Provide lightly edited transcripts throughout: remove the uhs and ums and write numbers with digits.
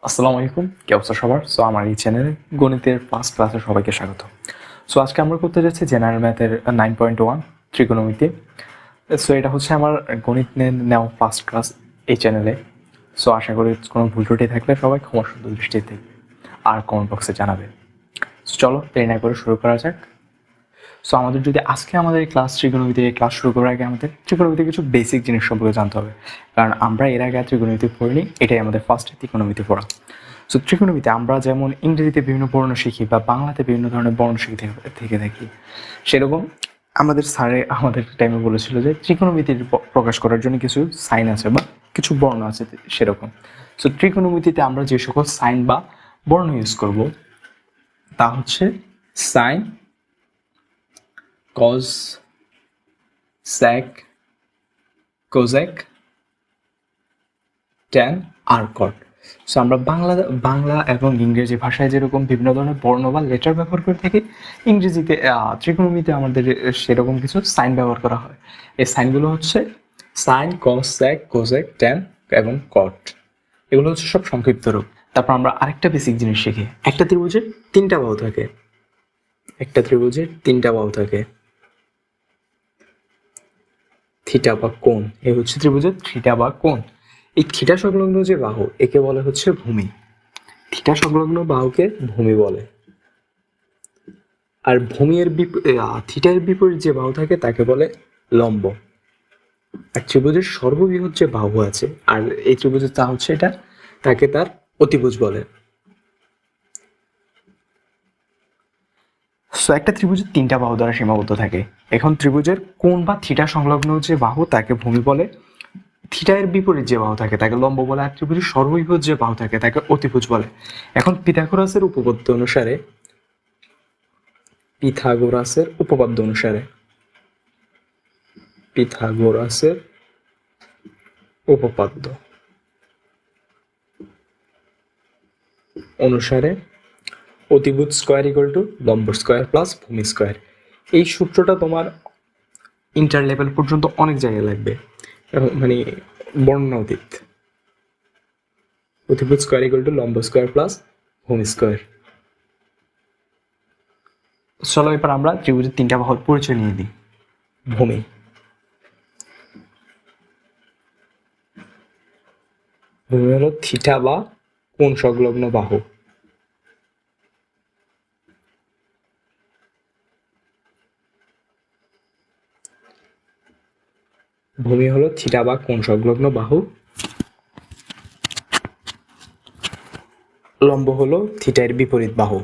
আসসালামু আলাইকুম, কি অবস্থা সবার? সো আমার এই চ্যানেলে গণিতের ফার্স্ট ক্লাসে সবাইকে স্বাগত। সো আজকে আমরা করতে যাচ্ছি জেনারেল ম্যাথের 9.1 ত্রিকোণমিতি। সো এটা হচ্ছে আমার গণিত নেওয়া ফার্স্ট ক্লাস এই চ্যানেলে। সো আশা করি কোনো ভুল ত্রুটি থাকলে সবাই ক্ষমা সুন্দর দৃষ্টিতে দেখবে আর কমেন্ট বক্সে জানাবে। সো চলো দেরি না করে শুরু করা যাক। সো আমাদের যদি আজকে আমাদের ক্লাস ত্রিকোণমিতির ক্লাস শুরু করার আগে আমাদের ত্রিকোণমিতির কিছু বেসিক জিনিস সম্পর্কে জানতে হবে, কারণ আমরা এর আগে ত্রিকোণমিতি পড়িনি, এটাই আমাদের ফার্স্ট ত্রিকোণমিতি পড়া। সো ত্রিকোণমিতি আমরা যেমন ইংরেজিতে বিভিন্ন বর্ণ শিখি বা বাংলাতে বিভিন্ন ধরনের বর্ণ শিখে থেকে থাকি, সেরকম আমাদের স্যারে আমাদের টাইমে বলেছিল যে ত্রিকোণমিতির প্রকাশ করার জন্য কিছু সাইন আছে বা কিছু বর্ণ আছে সেরকম। সো ত্রিকোণমিতিতে আমরা যে সকল সাইন বা বর্ণ ইউজ করব তা হচ্ছে sine, cos, sec, cosec, tan আর কট। সো আমরা বাংলা এবং ইংরেজি ভাষায় যেরকম বিভিন্ন ধরনের বর্ণ বা লেটার ব্যবহার করে থাকি, ইংরেজিতে ত্রিকোণমিতিতে আমাদের সেরকম কিছু সাইন ব্যবহার করা হয়। এই সাইনগুলো হচ্ছে সাইন, কস, স্যাক, কোজেক, ট্যান এবং কট। এগুলো হচ্ছে সব সংক্ষিপ্ত রূপ। তারপর আমরা আরেকটা বেসিক জিনিস শিখি, একটা ত্রিভুজের তিনটা বাহু থাকে। একটা ত্রিভুজের তিনটা বাহু থাকে, থিটা বা কোণ। এই হচ্ছে ত্রিভুজের থিটা বা কোণ। এই থিটা সংলগ্ন যে বাহু একে বলে হচ্ছে ভূমি। থিটা সংলগ্ন বাহুকে ভূমি বলে। আর ভূমির থিটার বিপরীত যে বাহু থাকে তাকে বলে লম্ব। আর ত্রিভুজের সর্ববৃহৎ যে বাহু আছে আর এই ত্রিভুজের তা হচ্ছে এটা, তাকে তার অতিভুজ বলে। সো একটা ত্রিভুজের তিনটা বাহু দ্বারা সীমাবদ্ধ থাকে। এখন ত্রিভুজের কোণ বা থিটা সংলগ্ন যে বাহু তাকে ভূমি বলে, থিটা এর বিপরীত যে বাহু থাকে তাকে লম্ব বলে, আর ত্রিভুজের সর্ববৃহৎ যে বাহু থাকে তাকে অতিভুজ বলে। এখন পিথাগোরাসের উপপাদ্য অনুসারে পিথাগোরাসের উপপাদ্য অনুসারে পিথাগোরাসের উপপাদ্য অনুসারে অতিভুজ স্কোয়ার ইকুয়াল টু লম্ব স্কোয়ার প্লাস ভূমি স্কোয়ার। এই সূত্রটা তোমার ইন্টার লেভেল পর্যন্ত অনেক জায়গায় লাগবে, মানে বর্ণনা অতীত। অতিভুজ স্কোয়ার ইকুয়াল টু লম্ব স্কোয়ার প্লাস ভূমি স্কোয়ার। চলো এবার আমরা ত্রিভুজের তিনটা বাহুর পরিচয় নিয়ে দিই। ভূমি, ভূমি হলো থিটা বা কোণ সংলগ্ন বাহু। ভূমি হলো থিটা বা কোণ সংলগ্ন বাহু। লম্ব হলো থিটার বিপরীত বাহু।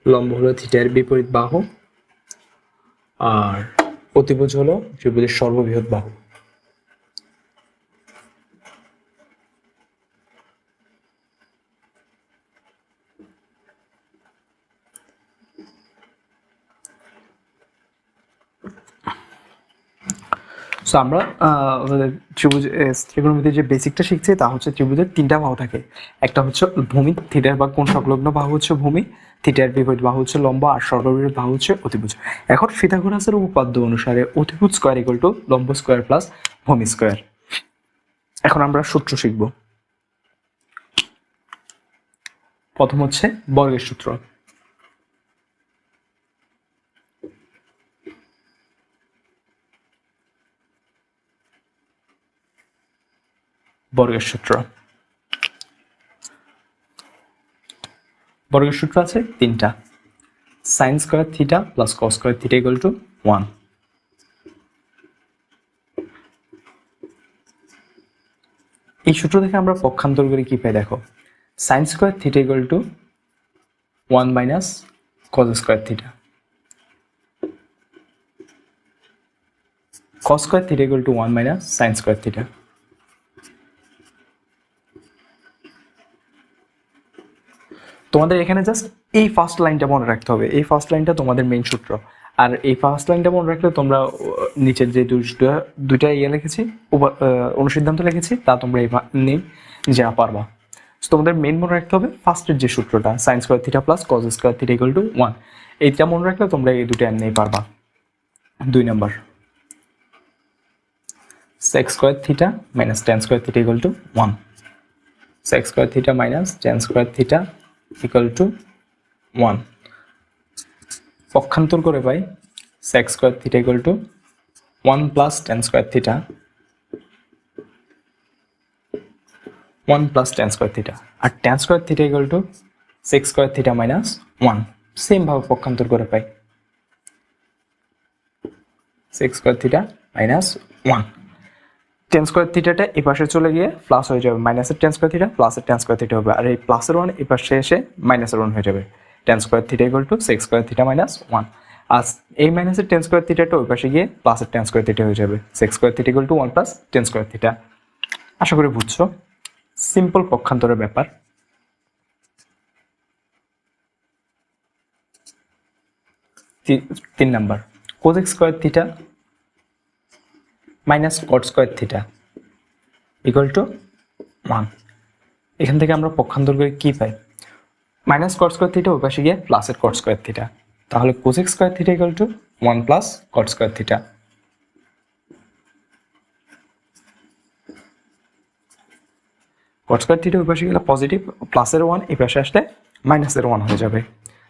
লম্ব হলো থিটার বিপরীত বাহু আর অতিভুজ হলো ত্রিভুজের সর্ববৃহৎ বাহু। সো আমরা ত্রিভুজ ত্রিকোণমিতির যে বেসিকটা শিখছি তা হচ্ছে ত্রিভুজের তিনটা বাহু থাকে। একটা হচ্ছে ভূমি, থিটার বা কোণ সংলগ্ন বাহু হচ্ছে ভূমি, থিটার বিপরীত বাহু হচ্ছে লম্ব আর সর্ববৃহৎ বাহু হচ্ছে অতিভুজ। এখন পিথাগোরাসের উপপাদ্য অনুসারে অতিভুজ স্কোয়ার ইকুয়াল টু লম্ব স্কোয়ার প্লাস ভূমি স্কোয়ার। এখন আমরা সূত্র শিখব। প্রথম হচ্ছে বর্গের সূত্র। বর্গের সূত্র, বর্গের সূত্র আছে তিনটা। Sine square theta plus cos square theta equal to 1। এই সূত্র থেকে আমরা পক্ষান্তর করে কি পাই দেখো, sine square theta equal to 1 minus cos square theta, cos square theta equal to 1 minus sine square theta. তোমাদের এখানে জাস্ট এই ফার্স্ট লাইনটা মনে রাখতে হবে, এই ফার্স্ট লাইনটা তোমাদের মেইন সূত্র। আর এই ফার্স্ট লাইনটা মনে রাখলে তোমরা নিচের যে দুইটা লিখেছি, অনুসিদ্ধান্ত লিখেছি, তা তোমরা নিজেরা পারবা। তোমাদের মেইন মনে রাখতে হবে ফার্স্টের যে সূত্রটা, sine square theta plus cos square theta equal to 1। এইটা মনে রাখলে তোমরা এই দুটো এমনিই পারবা। 2 number sec square theta minus tan square theta equal to 1, sec square theta minus tan square theta equal to 1, পক্ষান্তর করে পাই sec square theta equal to 1 plus tan square theta, 1 plus tan square theta, আর tan square theta equal to sec square theta minus 1, same ভাবে পক্ষান্তর করে পাই sec square theta minus 1। tan square থিটাটা এই পাশে চলে গিয়ে প্লাস হয়ে যাবে, মাইনাসের tan স্কয়ার থিটা প্লাসের tan স্কয়ার থিটা হবে, আর এই প্লাসের 1 এই পাশে এসে মাইনাসের 1 হয়ে যাবে। tan square theta equal to sec square theta minus 1, আর এই মাইনাসের tan স্কয়ার থিটাটা ওই পাশে গিয়ে প্লাসের tan স্কয়ার থিটা হয়ে যাবে। sec square theta equal to 1 plus tan square theta. আশা করি বুঝছো, সিম্পল পক্ষান্তরের ব্যাপার। 3 number cosec square theta minus cot square theta equal to 1। এখান থেকে আমরা পক্ষান্তর করে কি পাই? মাইনাস cot স্কয়ার থিটা ওই পাশে গিয়ে প্লাসের cot স্কয়ার থিটা, তাহলে cosec square theta equal to 1 plus cot square theta. cot square theta ওই পাশে গেলে পজিটিভ, প্লাসের 1 এই পাশে আসলে মাইনাসের 1 হয়ে যাবে,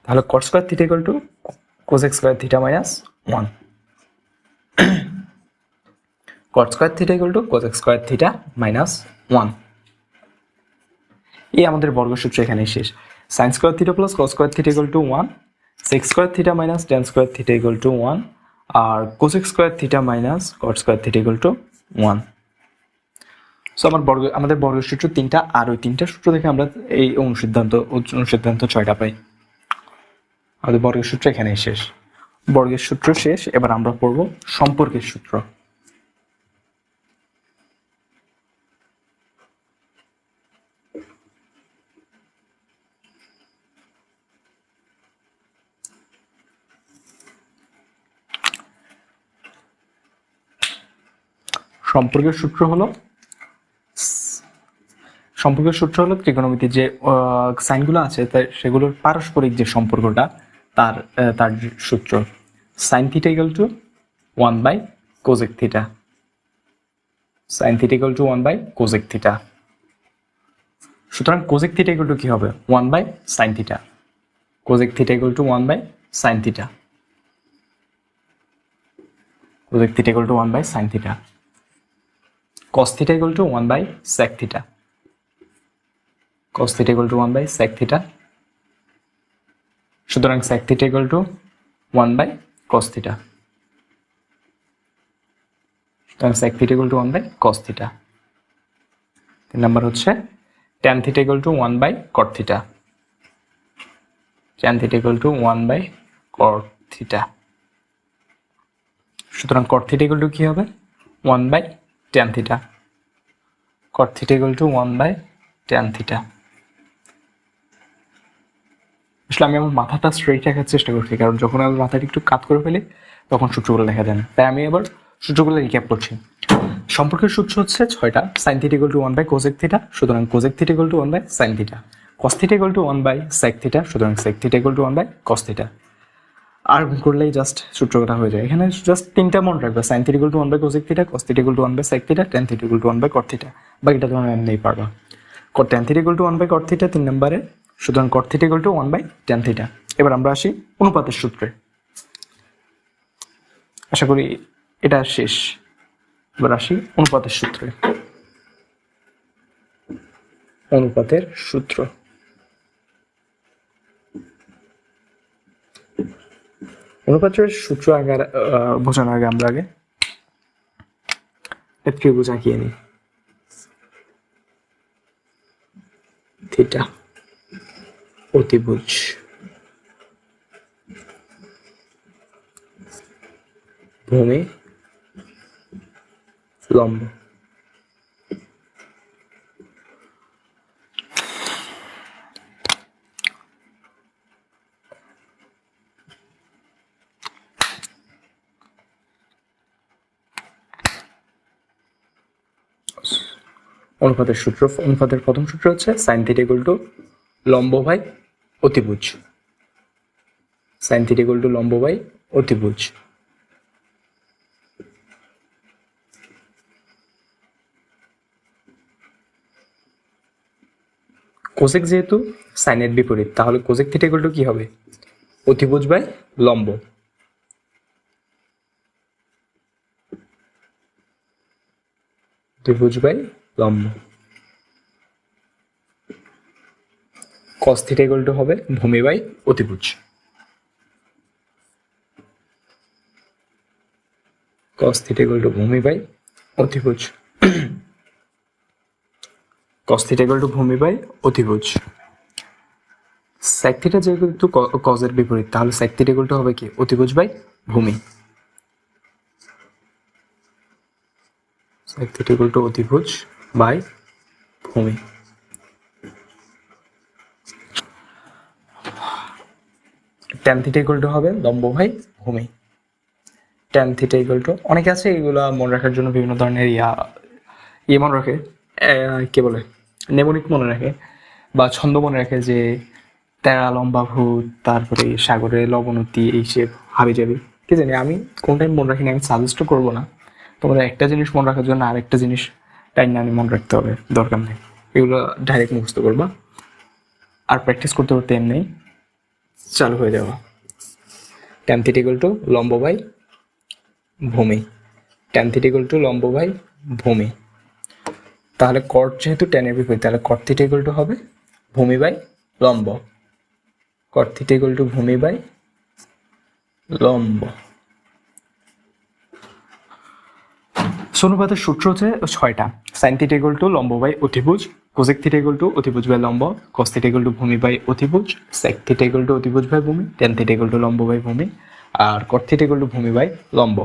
তাহলে cot square theta equal to cosec square theta minus 1, cot square theta equal to cosec square theta minus 1। এই আমাদের বর্গসূত্র এখানে শেষ। sin square theta plus cos square theta equal to 1, sec square theta minus tan square theta equal to 1, আর cosec square theta minus cot square theta equal to 1। So আমাদের বর্গসূত্র 3টা, আর ওই 3টা সূত্র দেখে আমরা এই অনুসিদ্ধান্ত 6টা পাই। আমাদের বর্গের সূত্র এখানেই শেষ। বর্গের সূত্র শেষ, এবার আমরা পড়ব সম্পর্কের সূত্র। সম্পর্কের সূত্র হলো ত্রিকোণমিতির যে সাইনগুলো আছে সেগুলোর পারস্পরিক যে সম্পর্কটা তার সূত্র sin theta equal to 1 by cosec theta, sin theta equal to 1 by cosec theta. সুতরাং cosec থিটা ইকুয়াল টু কি হবে? 1 by sin theta. cosec theta equal to 1 by sin theta. cosec theta equal to 1 by sin theta. cos theta equal to 1 by sec theta. cos theta equal to 1 by sec theta. সুতরাং sec theta equal to 1 by cos theta. সুতরাং sec theta equal to 1 by cos theta. 3 number হচ্ছে tan theta equal to 1 by cot theta. tan theta equal to 1 by cot theta. সুতরাং cot theta equal to কি হবে? 1 by tan theta. cot theta equal to 1 by tan theta. আসলে আমি আমার মাথাটা straight রাখার চেষ্টা করছি, কারণ যখন আমি মাথাটা একটু কাত করে ফেলি তখন সূত্রগুলো লেখা যায় না, তাই আমি এবার সূত্রগুলো রিক্যাপ করছি। সম্পর্কের সূত্র হচ্ছে 6টা। sin theta equal to 1 by cosec theta, সুতরাং cosec theta equal to 1 by sin theta. cos theta equal to 1 by sec theta, সুতরাং sec theta equal to 1 by cos theta. আর করলেই জাস্ট সূত্রটা হয়ে যায়। এখানে জাস্ট 3টা মনে রাখবে, sin theta equal to 1 by cosec theta, cos theta equal to 1 by sec theta, tan theta equal to 1 by cot theta. বাকিটা তোমরা এমনিই পারবা। tan theta equal to 1 by cot theta 3 নম্বরে, সুতরাং cot theta equal to 1 by tan theta. এবার আমরা আসি অনুপাতের সূত্রে। আশা করি এটা শেষ। এবার আসি অনুপাতের সূত্রে। অনুপাতের সূত্র আগে বোঝানোর আগে আমরা ত্রিভুজ আঁকিয়ে নিই। থিটা অতিভুজ, ভূমি লম্ব। অনুপাতের সূত্র, অনুপাতের প্রথম সূত্র হচ্ছে sin থিটা ইকুয়াল টু লম্ব বাই অতিভুজ। সাইন থিটা ইকুয়াল টু লম্ব বাই অতিভুজ। কোসেক যেহেতু সাইনের বিপরীত, তাহলে কোসেক থিটা ইকুয়াল টু কি হবে? অতিভুজ বাই লম্ব। অতিভুজ বাই লম্ব। কস থিটা ইকুয়াল টু হবে ভূমি বাই অতিভুজ। কস থিটা ইকুয়াল টু ভূমি বাই অতিভুজ। কস থিটা ইকুয়াল টু ভূমি বাই অতিভুজ। সেক থিটা যেহেতু কজের বিপরীত, তাহলে সেক থিটা ইকুয়াল টু হবে কি? অতিভুজ বাই ভূমি। সেক থিটা ইকুয়াল টু অতিভুজ বাই ভূমি। ট্যান থিটা ইকুয়াল টু হবে লম্ব বাই ভূমি। ট্যান থিটা ইকুয়াল টু, অনেকে আছে এগুলা মনে রাখার জন্য বিভিন্ন ধরনের মনে রাখে, কে বলে, নেমনিক মনে রাখে বা ছন্দ মনে রাখে, যে তেরা লম্বা ভূত, তারপরে সাগরে লবণতি, এই সে হাবি যাবি, কি জানি, আমি কোনটাই মনে রাখিনি, আমি সাজেস্টও করবো না। তোমাদের একটা জিনিস মনে রাখার জন্য আরেকটা জিনিস টাইম না মনে রাখতে হবে, দরকার নেই। এগুলো ডাইরেক্ট মুখস্থ করবা আর প্র্যাকটিস করতে করতে এমনি চালু হয়ে যাওয়া। ট্যান থিটা ইকুয়াল টু লম্ব বাই ভূমি। ট্যান থিটা ইকুয়াল টু লম্ব বাই ভূমি। তাহলে কট যেহেতু ট্যানের বিপরীত, তাহলে কট থিটা ইকুয়াল টু হবে ভূমি বাই লম্ব। কট থিটা ইকুয়াল টু ভূমি বাই লম্ব। অনুপাতের সূত্র হচ্ছে 6টা। সাইন থিটা ইকুয়াল টু লম্ব বাই অতিভুজ, কোসেক থিটা ইকুয়াল টু অতিভুজ বাই লম্ব, কস থিটা ইকুয়াল টু ভূমি বাই অতিভুজ, সেক থিটা ইকুয়াল টু অতিভুজ বাই ভূমি, ট্যান থিটা ইকুয়াল টু লম্ব বাই ভূমি, আর কট থিটা ইকুয়াল টু ভূমি বাই লম্ব।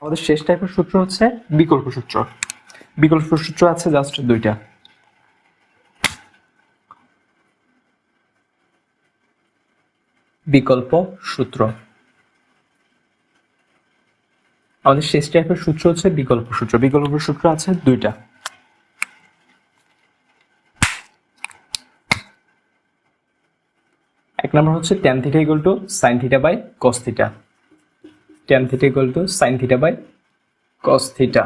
আমাদের শেষ টাইপের সূত্র হচ্ছে বিকল্প সূত্র। বিকল্প সূত্র আছে জাস্ট 2টা। বিকল্প সূত্র, আমাদের শেষ টাইপের সূত্র হচ্ছে বিকল্প সূত্র। বিকল্প সূত্র আছে 2টা। এক নম্বর হচ্ছে tan theta equal to sine theta by cos theta. Tan theta equal to sine theta by cos theta.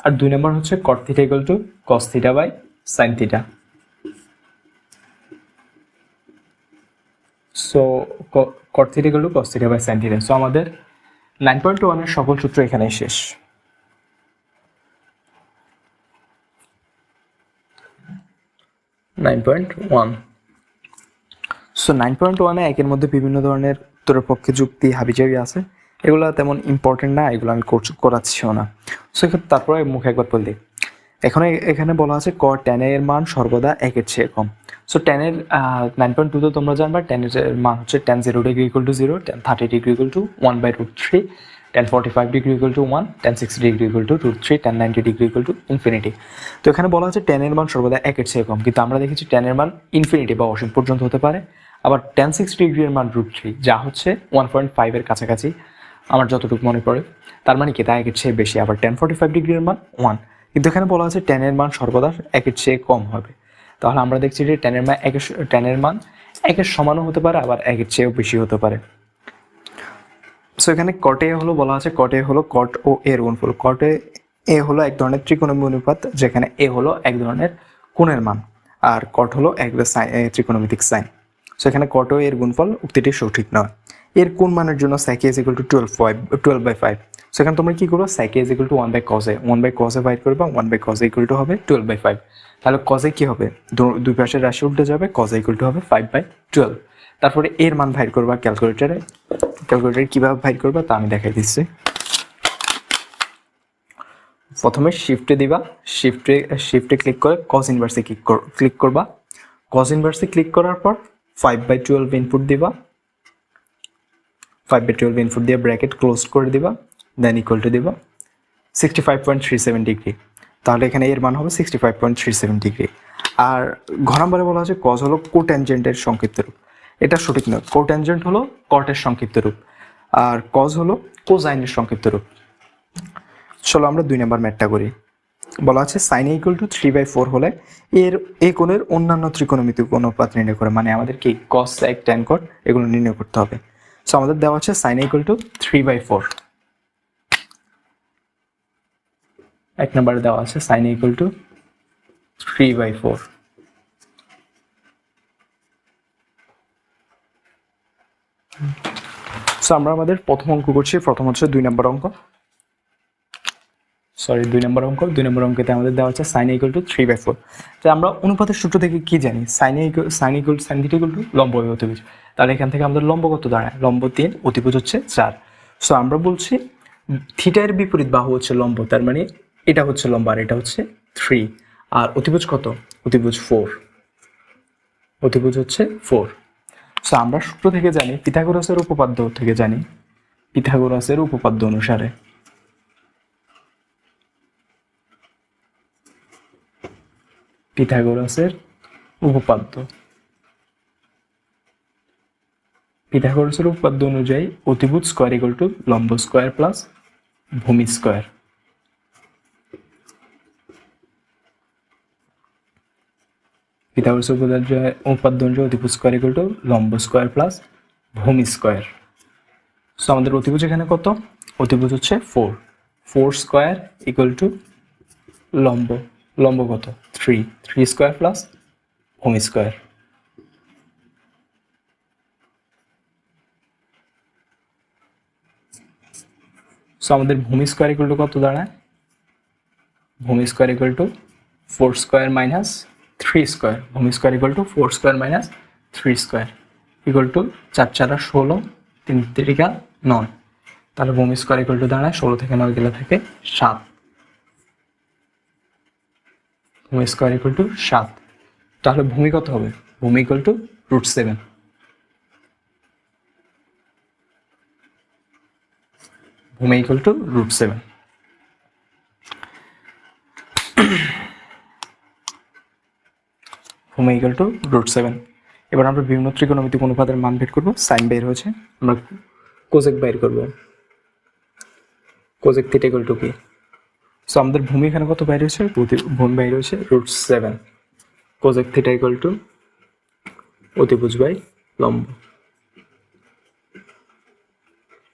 আর 2 নম্বর হচ্ছে cot theta equal to cos theta by sine theta. So cot theta equal to cos theta by sine theta. So আমাদের 9.1 এর সকল সূত্র এখানেই শেষ। 9.1। So 9.1 এ একের মধ্যে বিভিন্ন ধরনের উত্তরের পক্ষে যুক্তি হাবিজাবি আছে, এগুলো তেমন ইম্পর্টেন্ট না, এগুলো আমি করাচ্ছিও না। সো তারপরে মুখে একবার বললি, এখানে বলা আছে ক ট্যান এর মান সর্বদা 1-এর চেয়ে কম। সো ট্যানের 9.2 তো তোমরা জানবা, ট্যানের মান হচ্ছে tan 0 degree equal to 0, tan 30 degree equal to 1/√3, tan 45 degree equal to 1, tan 60 degree equal to √3, tan 90 degree equal to infinity. তো এখানে বলা হচ্ছে ট্যানের মান সর্বদা 1-এর চেয়ে কম, কিন্তু আমরা দেখেছি ট্যানের মান ইনফিনিটি বা অসীম পর্যন্ত হতে পারে। আবার tan 60 ডিগ্রির মান √3, যা হচ্ছে 1.5 এর কাছাকাছি আমার যতটুকু মনে পড়ে, তার মানে কি তা 1-এর চেয়ে বেশি। আবার tan 45 ডিগ্রির মান 1, কিন্তু এখানে বলা আছে ট্যানের মান সর্বদা 1-এর চেয়ে কম হবে। তাহলে আমরা দেখছি যে ট্যানের মান 1-এর সমানও হতে পারে, আবার 1-এর চেয়েও বেশি হতে পারে। সো এখানে কট এ হলো বলা আছে, কট এ হলো কট ও এর গুণফল। কট এ হলো এক ধরনের ত্রিকোণমিতি অনুপাত, যেখানে এ হলো এক ধরনের কোণের মান, আর কট হলো এক ত্রিকোণমিতিক সাইন। সো এখানে কট ও এর গুণফল উক্তিটি সঠিক নয়। এর কোন মানের জন্য sec a is equal to 12/5। So এখানে তোমরা কি করবে, sec a is equal to 1/cos a, 1/cos a বাইর করবে, 1/cos a equal to হবে 12/5। তাহলে cos a কি হবে, দুই পাশের রাশি উল্টে যাবে, cos a equal to হবে 5/12। তারপরে এর মান বাইর করবা ক্যালকুলেটরে। কিভাবে বাইর করবা তা আমি দেখাই দিচ্ছি। প্রথমে শিফটে দিবা, শিফটে ক্লিক করে cos ইনভার্সে ক্লিক করবা। cos ইনভার্সে ক্লিক করার পর 5/12 ইনপুট দিবা, 5/12 ইনপুট দিয়ে ব্র্যাকেট ক্লোজ করে দিবা, দেন ইকুয়াল টু দিবা 65.37 ডিগ্রি। তাহলে এখানে এর মান হবে 65.37 ডিগ্রি। আর ঘ নম্বরে বলা হচ্ছে cos হলো কোট্যানজেন্টের সংক্ষিপ্ত রূপ। এটা সঠিক নয়, কোট্যানজেন্ট হলো কটের সংক্ষিপ্ত রূপ, আর cos হলো কোসাইনের সংক্ষিপ্ত রূপ। চলো আমরা 2 নম্বর ম্যাথটা করি। বলা আছে সাইন এ ইকুয়াল টু 3/4 হলে এই কোণের অন্যান্য ত্রিকোণমিতিক অনুপাত নির্ণয় করে, মানে আমাদের কি cos sec tan cot এগুলো নির্ণয় করতে হবে। সো আমাদের দেওয়া আছে সাইন এ ইকুয়াল টু 3/4। এক নম্বরে দেওয়া আছে sine A equal to 3/4। So আমরা আমাদের প্রথম অঙ্ক করছি। প্রথম হচ্ছে 2 নম্বর অঙ্ক, দুই নম্বর অঙ্কতে আমাদের দেওয়া হচ্ছে সাইন ইকুয়াল টু 3/4। তো আমরা অনুপাতের সূত্র থেকে কি জানি, সাইন থিটা ইকুয়াল টু লম্ব বাই অতিভুজ। তাহলে এখান থেকে আমাদের লম্ব কত দাঁড়ায়, লম্ব 3, অতিভুজ হচ্ছে 4। সো আমরা বলছি থিটার বিপরীত বাহু হচ্ছে লম্ব, তার মানে এটা হচ্ছে লম্ব আর এটা হচ্ছে 3। আর অতিভুজ কত, অতিভুজ 4, অতিভুজ হচ্ছে 4। সো আমরা সূত্র থেকে জানি, পিথাগোরাসের উপপাদ্য থেকে জানি, পিথাগোরাসের উপপাদ্য অনুসারে পিথাগোরাসের উপপাদ্য অনুযায়ী অতিভুজ স্কয়ার ইকুয়াল টু লম্ব স্কয়ার প্লাস ভূমি স্কয়ার। পিথাগোরাসের উপপাদ্য অনুযায়ী অতিভুজ স্কয়ার ইকুয়াল টু লম্ব স্কয়ার প্লাস ভূমি স্কয়ার। সো আমাদের অতিভুজ এখানে কত, অতিভুজ হচ্ছে 4 স্কয়ার ইকুয়াল টু লম্ব কত 3 স্কয়ার প্লাস ভূমি স্কয়ার। সো আমাদের ভূমি স্কয়ার ইকুয়াল টু কত দাঁড়ায়, ভূমি square equal to 4 square minus 3 square. ভূমি square equal to 4 square minus 3 square equal to 4 4 16, 3 3 9। তাহলে ভূমি স্কয়ার ইকুয়াল টু দাঁড়ায় 16 থেকে 9 গেলে থাকে 7। ভূমি স্কয়ার ইকুয়াল টু 7। তাহলে ভূমি কত হবে, ভূমি ইকুয়াল টু √7। ভূমি ইকুয়াল টু √7। ভূমি ইকুয়াল টু √7। এবার আমরা বিভিন্ন ত্রিকোণমিতিক অনুপাতের মান বের করবো। সাইন বের হয়েছে, আমরা কোজেক বের করবো। কোজেক থিটা ইকুয়াল টু কি, সো আমাদের ভূমি এখানে কত বাইরে হয়েছে, ভূমি বাইরে হয়েছে √7। কোজেক থিটা ইকুয়াল টু অতিভুজ বাই লম্ব।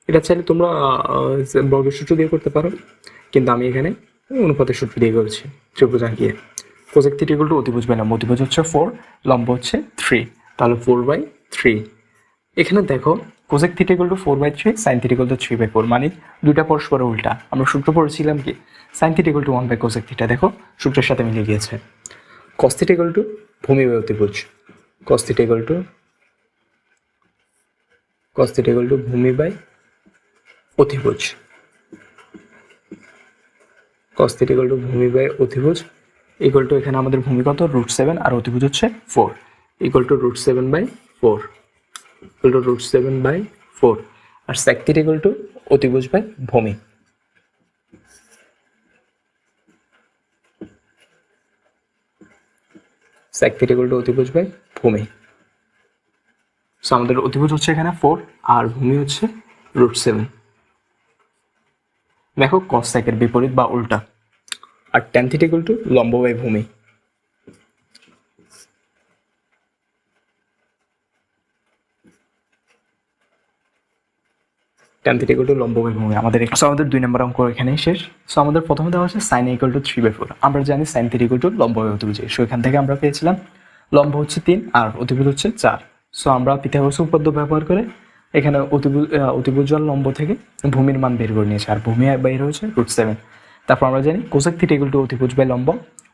এটা চাইলে তোমরা বর্গের সূত্র দিয়ে করতে পারো, কিন্তু আমি এখানে অনুপাতের সূত্র দিয়ে করেছি ত্রিভুজ আঁকিয়ে। কোজেক থিটা ইকুয়াল টু অতিভুজ বাই লম্ব। অতিভুজ হচ্ছে 4, লম্ব হচ্ছে 3, তাহলে 4/3। এখানে দেখো cosec theta equal to 4/3, sine theta equal to 3/4, মানে দুইটা পরস্পর উল্টা। আমরা সূত্র পড়েছিলাম কি, সাইন থিটা ইকুয়াল টু 1/কোজেক থিটা, দেখো সূত্রের সাথে মিলে গিয়েছে। কস থিটা ইকুয়াল টু ভূমি বাই অতিভুজ। কস থিটা ইকুয়াল টু ভূমি বাই অতিভুজ। কস থিটা ইকুয়াল টু ভূমি বাই অতিভুজ ইকুয়াল টু, এখানে আমাদের ভূমি কত √7 আর অতিভুজ হচ্ছে 4, ইকুয়াল টু √7/4, ইকুয়াল টু √7/4। আর sec থিটা ইকুয়াল টু অতিভুজ বাই ভূমি। sec থিটা ইকুয়াল টু অতিভুজ বাই ভূমি। সো আমাদের অতিভুজ হচ্ছে এখানে 4 আর ভূমি হচ্ছে √7। দেখো cos sec এর বিপরীত বা উল্টা। আর tan থিটা ইকুয়াল টু লম্ব বাই ভূমি। tan থিটা ইকুয়াল টু লম্ব বাই ভূমি আমাদের। সো আমাদের 2 নম্বর অঙ্ক এখানেই শেষ। সো আমাদের প্রথমে দেওয়া হচ্ছে sin a ইকুয়াল টু 3/4। আমরা জানি sin থিটা ইকুয়াল টু লম্ব বাই অতিভুজ। সো এখান থেকে আমরা পেয়েছিলাম লম্ব হচ্ছে 3 আর অতিভুজ হচ্ছে 4। সো আমরা পিথাগোরাসের উপপাদ্য ব্যবহার করে এখানে অতিভুজ আর লম্ব থেকে ভূমির মান বের করে নিয়েছি, আর ভূমি বের হয়েছে √7। তারপর আমরা জানি কোসেক থিটা ইকুয়াল টু অতিভুজ বাই লম্ব।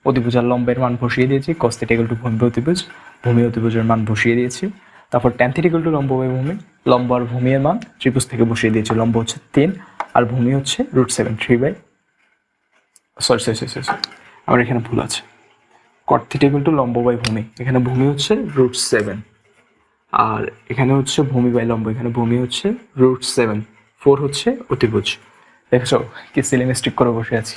অতিভুজ আর লম্বের মান বসিয়ে দিয়েছি। কস থিটা ইকুয়াল টু ভূমি বাই অতিভুজ, ভূমি অতিভুজের মান বসিয়ে দিয়েছি। তারপর tan থিটা ইকুয়াল টু লম্ব বাই ভূমি, লম্ব আর ভূমির মান ত্রিভুজ থেকে বসিয়ে দিয়েছি। লম্ব হচ্ছে 3 আর ভূমি হচ্ছে √7, 3 সরি আমার এখানে ভুল আছে। কট থিটা ইকুয়াল টু লম্ব বাই ভূমি, এখানে ভূমি হচ্ছে √7 আর এখানে হচ্ছে ভূমি বাই লম্ব, এখানে ভূমি হচ্ছে √7, 4 হচ্ছে অতিভুজ। দেখছো কি সিলেমিস্টিক করে বসে আছি।